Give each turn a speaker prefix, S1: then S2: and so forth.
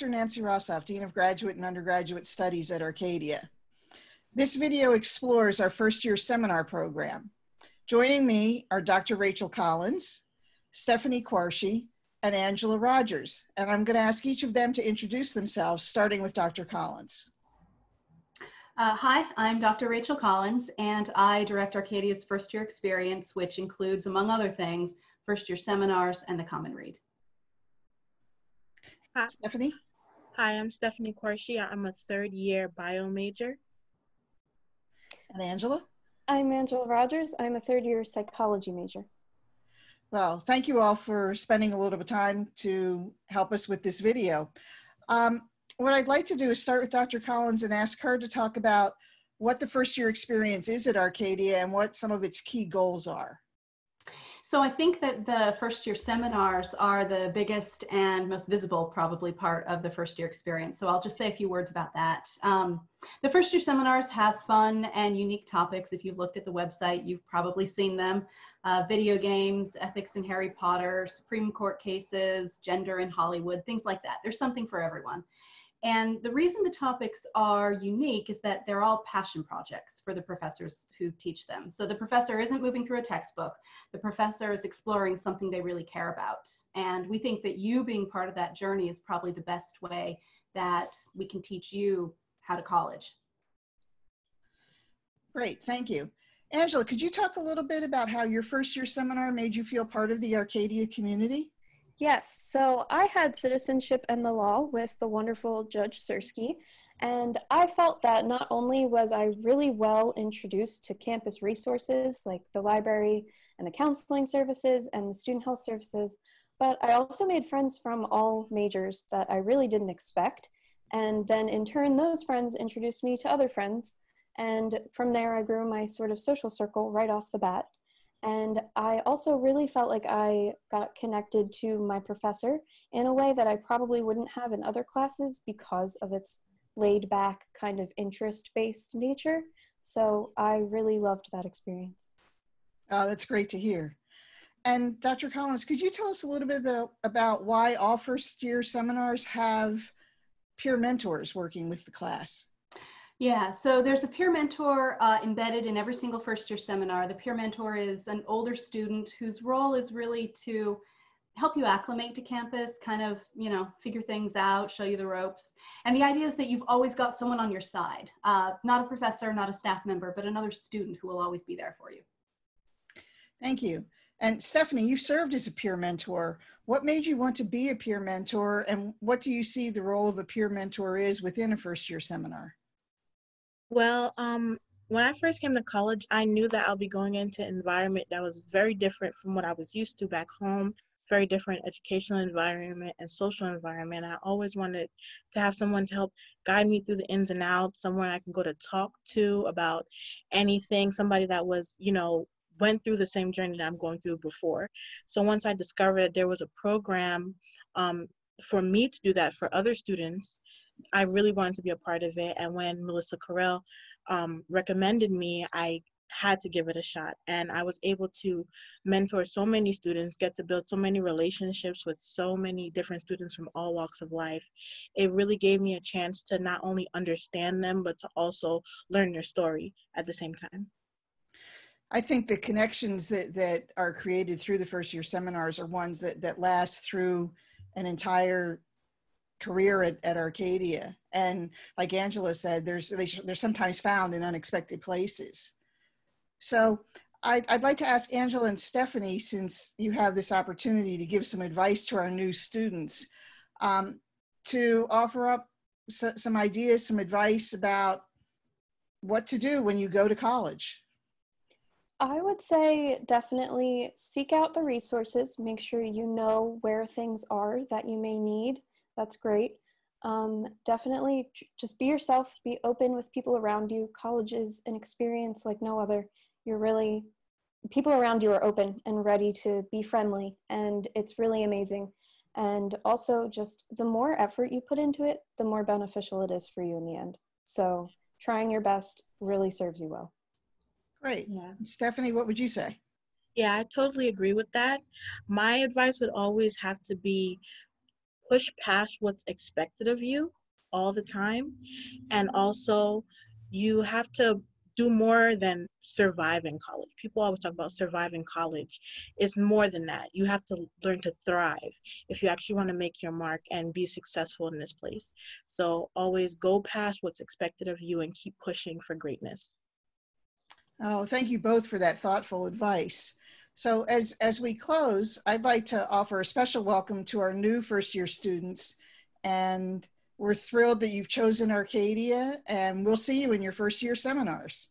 S1: Dr. Nancy Rossoff, Dean of Graduate and Undergraduate Studies at Arcadia. This video explores our first-year seminar program. Joining me are Dr. Rachel Collins, Stephanie Quarshie, and Angela Rogers. And I'm going to ask each of them to introduce themselves, starting with Dr. Collins.
S2: Hi, I'm Dr. Rachel Collins, and I direct Arcadia's first-year experience, which includes, among other things, first-year seminars and the Common Read.
S1: Hi. Stephanie?
S3: Hi, I'm Stephanie Quarshie. I'm a third-year bio major.
S1: And Angela?
S4: I'm Angela Rogers. I'm a third-year psychology major.
S1: Well, thank you all for spending a little bit of time to help us with this video. What I'd like to do is start with Dr. Collins and ask her to talk about what the first-year experience is at Arcadia and what some of its key goals are.
S2: So I think that the first-year seminars are the biggest and most visible, probably, part of the first-year experience. So I'll just say a few words about that. The first-year seminars have fun and unique topics. If you've looked at the website, you've probably seen them. Video games, ethics in Harry Potter, Supreme Court cases, gender in Hollywood, things like that. There's something for everyone. And the reason the topics are unique is that they're all passion projects for the professors who teach them. So the professor isn't moving through a textbook. The professor is exploring something they really care about. And we think that you being part of that journey is probably the best way that we can teach you how to college.
S1: Great, thank you. Angela, could you talk a little bit about how your first-year seminar made you feel part of the Arcadia community?
S4: Yes, so I had Citizenship and the Law with the wonderful Judge Sersky, and I felt that not only was I really well introduced to campus resources like the library and the counseling services and the student health services, but I also made friends from all majors that I really didn't expect, and then in turn those friends introduced me to other friends, and from there I grew my sort of social circle right off the bat. And I also really felt like I got connected to my professor in a way that I probably wouldn't have in other classes because of its laid back kind of interest-based nature. So I really loved that experience.
S1: Oh, that's great to hear. And Dr. Collins, could you tell us a little bit about why all first-year seminars have peer mentors working with the class?
S2: Yeah, so there's a peer mentor embedded in every single first-year seminar. The peer mentor is an older student whose role is really to help you acclimate to campus, kind of, figure things out, show you the ropes. And the idea is that you've always got someone on your side, not a professor, not a staff member, but another student who will always be there for you. Thank
S1: you. And Stephanie, you served as a peer mentor. What made you want to be a peer mentor, and what do you see the role of a peer mentor is within a first-year seminar?
S3: Well, when I first came to college, I knew that I'll be going into an environment that was very different from what I was used to back home, very different educational environment and social environment. I always wanted to have someone to help guide me through the ins and outs, someone I can go to talk to about anything, somebody that was, went through the same journey that I'm going through before. So once I discovered there was a program for me to do that for other students, I really wanted to be a part of it. And when Melissa Carell recommended me, I had to give it a shot. And I was able to mentor so many students, get to build so many relationships with so many different students from all walks of life. It really gave me a chance to not only understand them, but to also learn their story at the same time.
S1: I think the connections that are created through the first-year seminars are ones that last through an entire career at Arcadia. And like Angela said, they're sometimes found in unexpected places. So I'd like to ask Angela and Stephanie, since you have this opportunity to give some advice to our new students, to offer up some ideas, some advice about what to do when you go to college.
S4: I would say definitely seek out the resources, make sure you know where things are that you may need. That's great. Definitely just be yourself, be open with people around you. College is an experience like no other. People around you are open and ready to be friendly, and it's really amazing. And also just the more effort you put into it, the more beneficial it is for you in the end. So trying your best really serves you well.
S1: Great. Yeah. Stephanie, what would you say?
S3: Yeah, I totally agree with that. My advice would always have to be, push past what's expected of you all the time. And also, you have to do more than survive in college. People always talk about surviving college. It's more than that. You have to learn to thrive if you actually want to make your mark and be successful in this place. So always go past what's expected of you and keep pushing for greatness.
S1: Oh, thank you both for that thoughtful advice. So as we close, I'd like to offer a special welcome to our new first year students. And we're thrilled that you've chosen Arcadia, and we'll see you in your first year seminars.